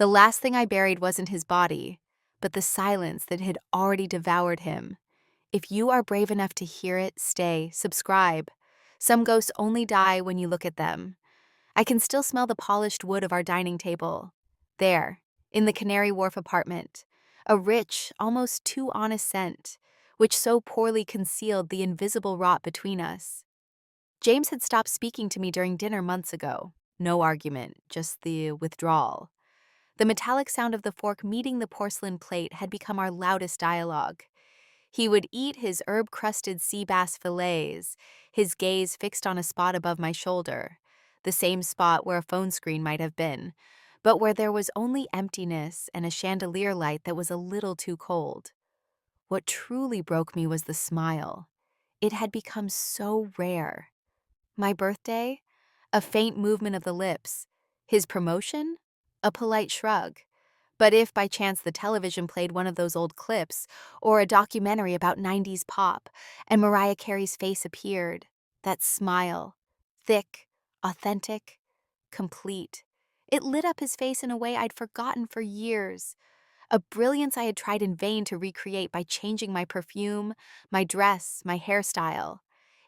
The last thing I buried wasn't his body, but the silence that had already devoured him. If you are brave enough to hear it, stay, subscribe. Some ghosts only die when you look at them. I can still smell the polished wood of our dining table. There, in the Canary Wharf apartment, a rich, almost too honest scent, which so poorly concealed the invisible rot between us. James had stopped speaking to me during dinner months ago. No argument, just the withdrawal. The metallic sound of the fork meeting the porcelain plate had become our loudest dialogue. He would eat his herb-crusted sea bass fillets, his gaze fixed on a spot above my shoulder, the same spot where a phone screen might have been, but where there was only emptiness and a chandelier light that was a little too cold. What truly broke me was the smile. It had become so rare. My birthday? A faint movement of the lips. His promotion? A polite shrug. But if by chance the television played one of those old clips, or a documentary about 90s pop, and Mariah Carey's face appeared, that smile, thick, authentic, complete, it lit up his face in a way I'd forgotten for years. A brilliance I had tried in vain to recreate by changing my perfume, my dress, my hairstyle.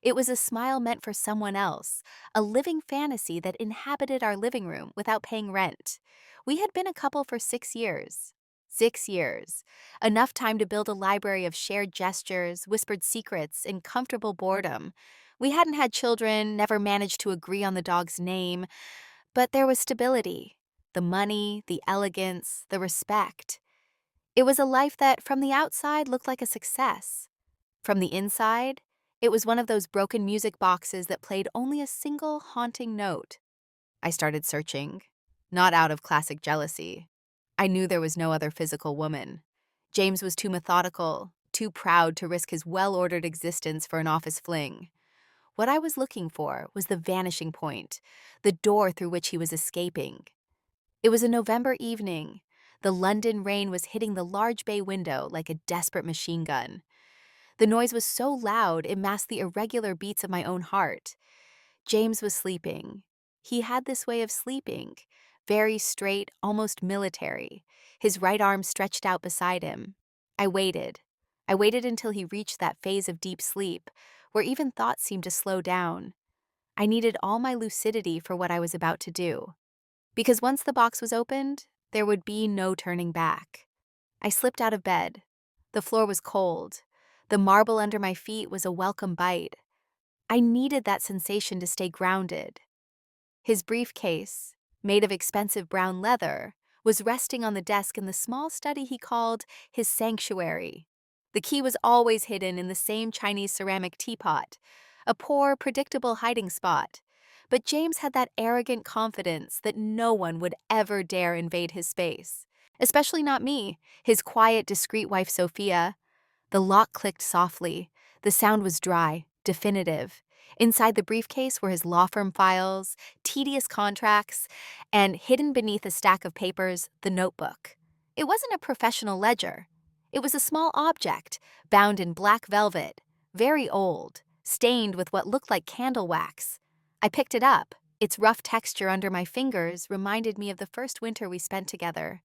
It was a smile meant for someone else, a living fantasy that inhabited our living room without paying rent. We had been a couple for 6 years. 6 years. Enough time to build a library of shared gestures, whispered secrets, and comfortable boredom. We hadn't had children, never managed to agree on the dog's name, but there was stability. The money, the elegance, the respect. It was a life that, from the outside, looked like a success. From the inside, it was one of those broken music boxes that played only a single haunting note. I started searching, not out of classic jealousy. I knew there was no other physical woman. James was too methodical, too proud to risk his well-ordered existence for an office fling. What I was looking for was the vanishing point, the door through which he was escaping. It was a November evening. The London rain was hitting the large bay window like a desperate machine gun. The noise was so loud it masked the irregular beats of my own heart. James was sleeping. He had this way of sleeping, very straight, almost military, his right arm stretched out beside him. I waited. I waited until he reached that phase of deep sleep, where even thoughts seemed to slow down. I needed all my lucidity for what I was about to do. Because once the box was opened, there would be no turning back. I slipped out of bed. The floor was cold. The marble under my feet was a welcome bite. I needed that sensation to stay grounded. His briefcase, made of expensive brown leather, was resting on the desk in the small study he called his sanctuary. The key was always hidden in the same Chinese ceramic teapot, a poor, predictable hiding spot. But James had that arrogant confidence that no one would ever dare invade his space. Especially not me, his quiet, discreet wife Sophia. The lock clicked softly. The sound was dry, definitive. Inside the briefcase were his law firm files, tedious contracts, and hidden beneath a stack of papers, the notebook. It wasn't a professional ledger. It was a small object, bound in black velvet, very old, stained with what looked like candle wax. I picked it up. Its rough texture under my fingers reminded me of the first winter we spent together,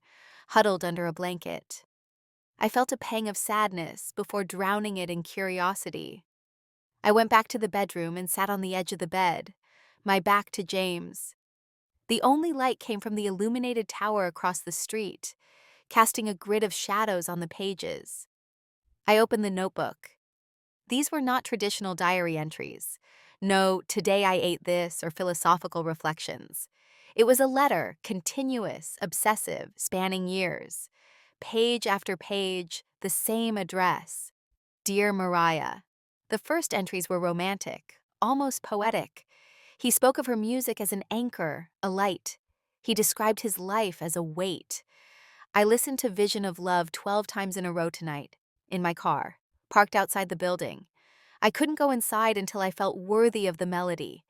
huddled under a blanket. I felt a pang of sadness before drowning it in curiosity. I went back to the bedroom and sat on the edge of the bed, my back to James. The only light came from the illuminated tower across the street, casting a grid of shadows on the pages. I opened the notebook. These were not traditional diary entries. No, today I ate this, or philosophical reflections. It was a letter, continuous, obsessive, spanning years. Page after page, the same address. Dear Mariah. The first entries were romantic, almost poetic. He spoke of her music as an anchor, a light. He described his life as a weight. I listened to Vision of Love 12 times in a row tonight, in my car, parked outside the building. I couldn't go inside until I felt worthy of the melody.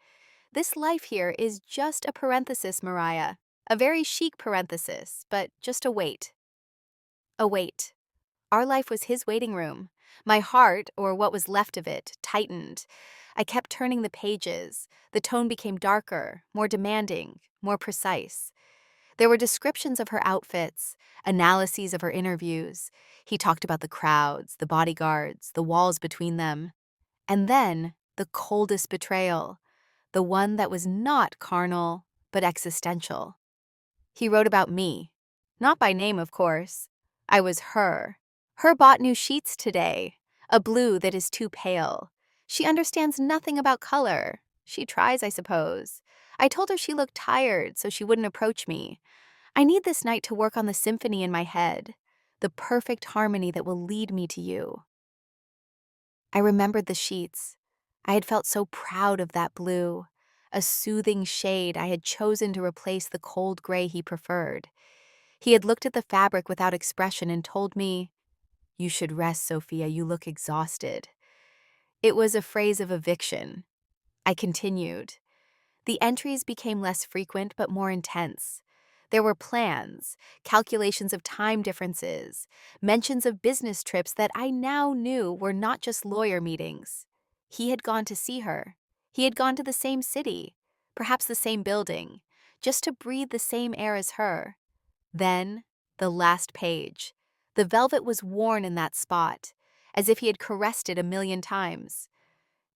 This life here is just a parenthesis, Mariah. A very chic parenthesis, but just a wait. A wait. Our life was his waiting room. My heart, or what was left of it, tightened. I kept turning the pages. The tone became darker, more demanding, more precise. There were descriptions of her outfits, analyses of her interviews. He talked about the crowds, the bodyguards, the walls between them. And then, the coldest betrayal, the one that was not carnal, but existential. He wrote about me. Not by name, of course. I was her. Her bought new sheets today, a blue that is too pale. She understands nothing about color. She tries, I suppose. I told her she looked tired, so she wouldn't approach me. I need this night to work on the symphony in my head, the perfect harmony that will lead me to you. I remembered the sheets. I had felt so proud of that blue, a soothing shade I had chosen to replace the cold gray he preferred. He had looked at the fabric without expression and told me, "You should rest, Sophia, you look exhausted." It was a phrase of eviction. I continued. The entries became less frequent but more intense. There were plans, calculations of time differences, mentions of business trips that I now knew were not just lawyer meetings. He had gone to see her. He had gone to the same city, perhaps the same building, just to breathe the same air as her. Then, the last page. The velvet was worn in that spot, as if he had caressed it 1,000,000 times.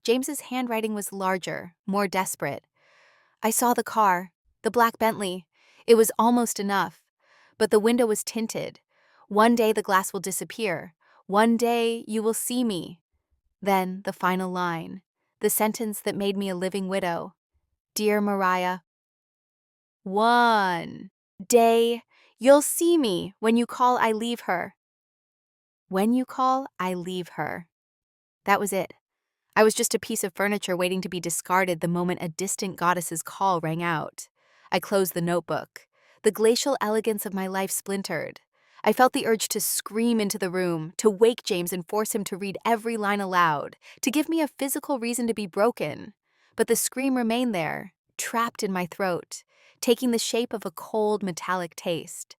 James's handwriting was larger, more desperate. I saw the car, the black Bentley. It was almost enough. But the window was tinted. One day the glass will disappear. One day you will see me. Then the final line, the sentence that made me a living widow. Dear Mariah, one day you'll see me. When you call, I leave her. When you call, I leave her. That was it. I was just a piece of furniture waiting to be discarded the moment a distant goddess's call rang out. I closed the notebook. The glacial elegance of my life splintered. I felt the urge to scream into the room, to wake James and force him to read every line aloud, to give me a physical reason to be broken. But the scream remained there, trapped in my throat, taking the shape of a cold, metallic taste.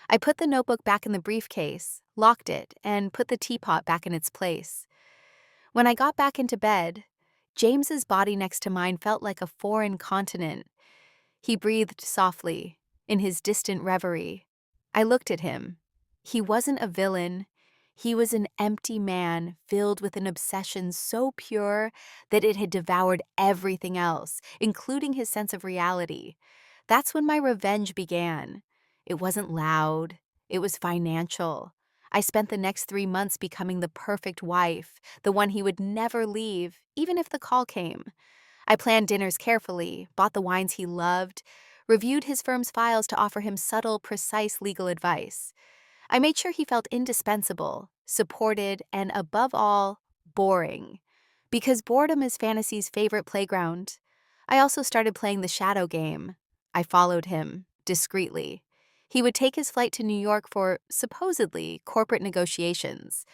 I put the notebook back in the briefcase, locked it, and put the teapot back in its place. When I got back into bed, James's body next to mine felt like a foreign continent. He breathed softly, in his distant reverie. I looked at him. He wasn't a villain. He was an empty man filled with an obsession so pure that it had devoured everything else, including his sense of reality. That's when my revenge began. It wasn't loud. It was financial. I spent the next 3 months becoming the perfect wife, the one he would never leave, even if the call came. I planned dinners carefully, bought the wines he loved, reviewed his firm's files to offer him subtle, precise legal advice. I made sure he felt indispensable, supported, and above all, boring. Because boredom is fantasy's favorite playground. I also started playing the shadow game. I followed him, discreetly. He would take his flight to New York for, supposedly, corporate negotiations.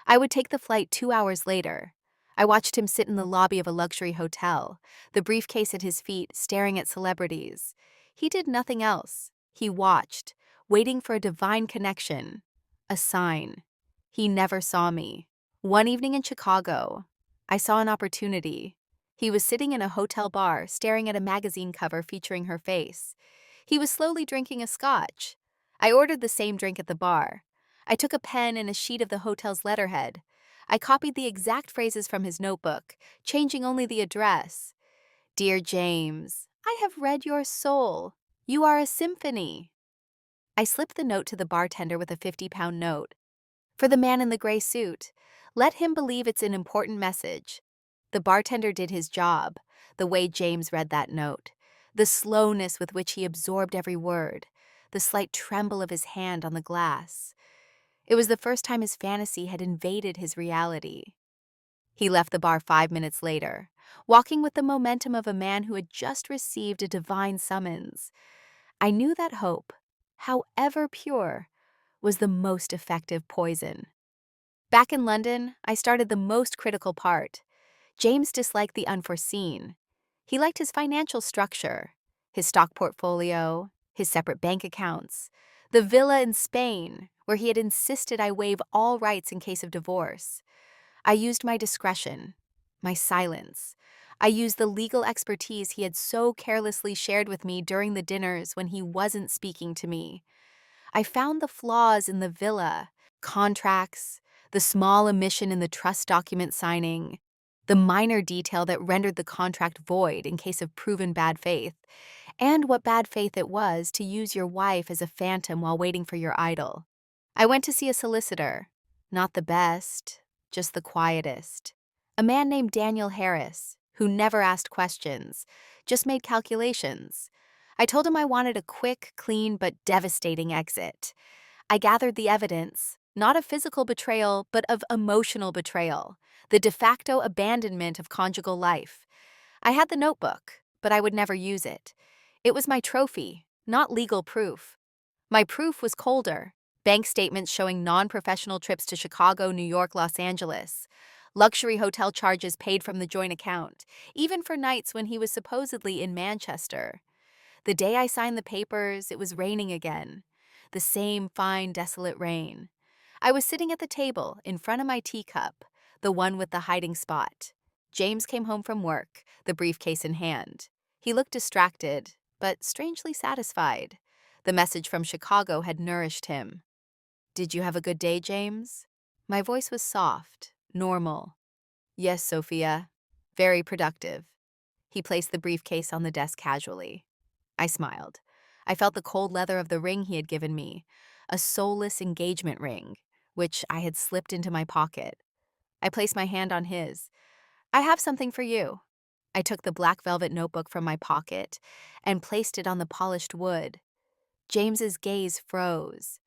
I would take the flight 2 hours later. I watched him sit in the lobby of a luxury hotel, the briefcase at his feet, staring at celebrities. He did nothing else. He watched, waiting for a divine connection, a sign. He never saw me. One evening in Chicago, I saw an opportunity. He was sitting in a hotel bar, staring at a magazine cover featuring her face. He was slowly drinking a scotch. I ordered the same drink at the bar. I took a pen and a sheet of the hotel's letterhead. I copied the exact phrases from his notebook, changing only the address. Dear James, I have read your soul. You are a symphony. I slipped the note to the bartender with a 50-pound note. For the man in the gray suit, let him believe it's an important message. The bartender did his job, the way James read that note, the slowness with which he absorbed every word, the slight tremble of his hand on the glass. It was the first time his fantasy had invaded his reality. He left the bar 5 minutes later, walking with the momentum of a man who had just received a divine summons. I knew that hope, however pure, was the most effective poison. Back in London, I started the most critical part. James disliked the unforeseen. He liked his financial structure, his stock portfolio, his separate bank accounts, the villa in Spain, where he had insisted I waive all rights in case of divorce. I used my discretion, my silence. I used the legal expertise he had so carelessly shared with me during the dinners when he wasn't speaking to me. I found the flaws in the villa, contracts, the small omission in the trust document signing, the minor detail that rendered the contract void in case of proven bad faith, and what bad faith it was to use your wife as a phantom while waiting for your idol. I went to see a solicitor. Not the best, just the quietest. A man named Daniel Harris, who never asked questions, just made calculations. I told him I wanted a quick, clean, but devastating exit. I gathered the evidence, not of physical betrayal, but of emotional betrayal, the de facto abandonment of conjugal life. I had the notebook, but I would never use it. It was my trophy, not legal proof. My proof was colder. Bank statements showing non-professional trips to Chicago, New York, Los Angeles. Luxury hotel charges paid from the joint account, even for nights when he was supposedly in Manchester. The day I signed the papers, it was raining again. The same fine, desolate rain. I was sitting at the table, in front of my teacup, the one with the hiding spot. James came home from work, the briefcase in hand. He looked distracted, but strangely satisfied. The message from Chicago had nourished him. "Did you have a good day, James?" My voice was soft, normal. "Yes, Sophia. Very productive." He placed the briefcase on the desk casually. I smiled. I felt the cold leather of the ring he had given me, a soulless engagement ring, which I had slipped into my pocket. I placed my hand on his. "I have something for you." I took the black velvet notebook from my pocket and placed it on the polished wood. James's gaze froze.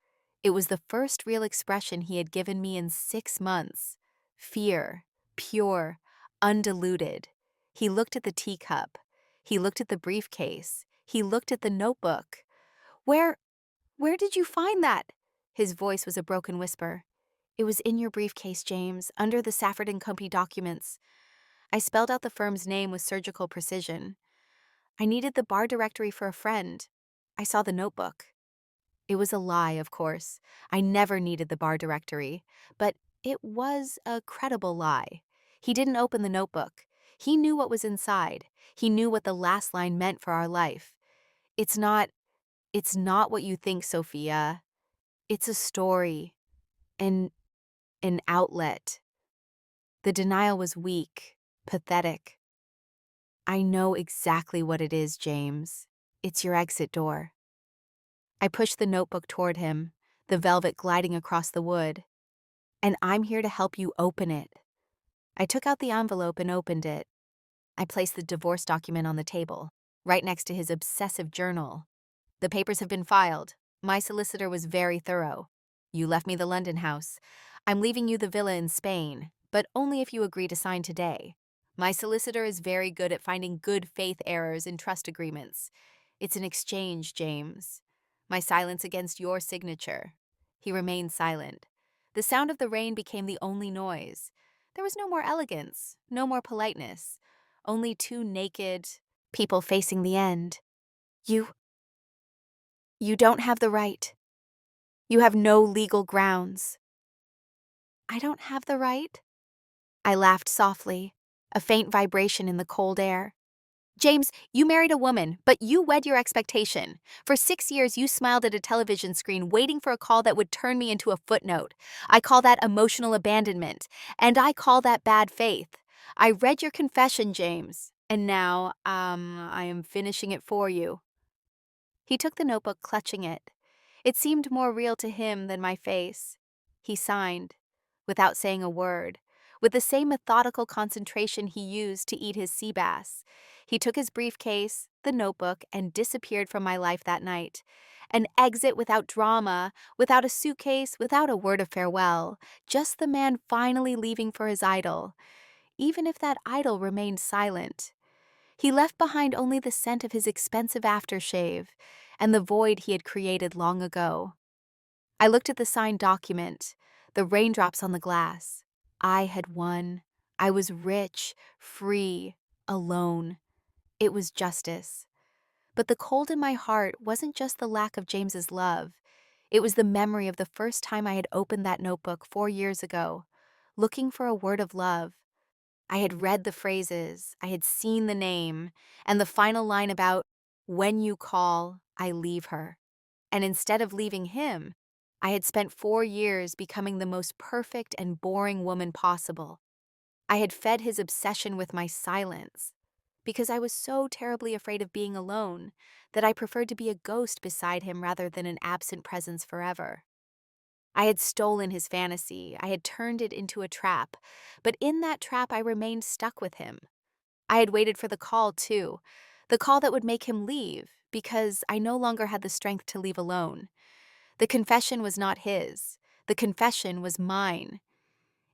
It was the first real expression he had given me in 6 months. Fear, pure, undiluted. He looked at the teacup. He looked at the briefcase. He looked at the notebook. Where, where did you find that?" His voice was a broken whisper. "It was in your briefcase, James, under the Safford and Company documents." I spelled out the firm's name with surgical precision. "I needed the bar directory for a friend. I saw the notebook." It was a lie, of course. I never needed the bar directory, but it was a credible lie. He didn't open the notebook. He knew what was inside. He knew what the last line meant for our life. It's not what you think, Sophia. It's a story, an, an outlet." The denial was weak, pathetic. "I know exactly what it is, James. It's your exit door." I pushed the notebook toward him, the velvet gliding across the wood. "And I'm here to help you open it." I took out the envelope and opened it. I placed the divorce document on the table, right next to his obsessive journal. "The papers have been filed. My solicitor was very thorough. You left me the London house. I'm leaving you the villa in Spain, but only if you agree to sign today. My solicitor is very good at finding good faith errors in trust agreements. It's an exchange, James. My silence against your signature." He remained silent. The sound of the rain became the only noise. There was no more elegance, no more politeness, only two naked people facing the end. You don't have the right. You have no legal grounds." "I don't have the right?" I laughed softly, a faint vibration in the cold air. "James, you married a woman, but you wed your expectation. For 6 years, you smiled at a television screen waiting for a call that would turn me into a footnote. I call that emotional abandonment, and I call that bad faith. I read your confession, James, and now, I am finishing it for you." He took the notebook, clutching it. It seemed more real to him than my face. He signed, without saying a word, with the same methodical concentration he used to eat his sea bass. He took his briefcase, the notebook, and disappeared from my life that night. An exit without drama, without a suitcase, without a word of farewell. Just the man finally leaving for his idol, even if that idol remained silent. He left behind only the scent of his expensive aftershave and the void he had created long ago. I looked at the signed document, the raindrops on the glass. I had won. I was rich, free, alone. It was justice. But the cold in my heart wasn't just the lack of James's love. It was the memory of the first time I had opened that notebook 4 years ago, looking for a word of love. I had read the phrases, I had seen the name, and the final line about, "When you call, I leave her." And instead of leaving him, I had spent 4 years becoming the most perfect and boring woman possible. I had fed his obsession with my silence, because I was so terribly afraid of being alone that I preferred to be a ghost beside him rather than an absent presence forever. I had stolen his fantasy, I had turned it into a trap, but in that trap I remained stuck with him. I had waited for the call, too, the call that would make him leave, because I no longer had the strength to leave alone. The confession was not his, the confession was mine.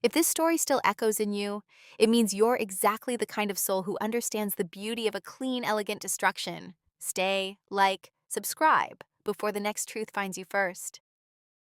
If this story still echoes in you, it means you're exactly the kind of soul who understands the beauty of a clean, elegant destruction. Stay, like, subscribe before the next truth finds you first.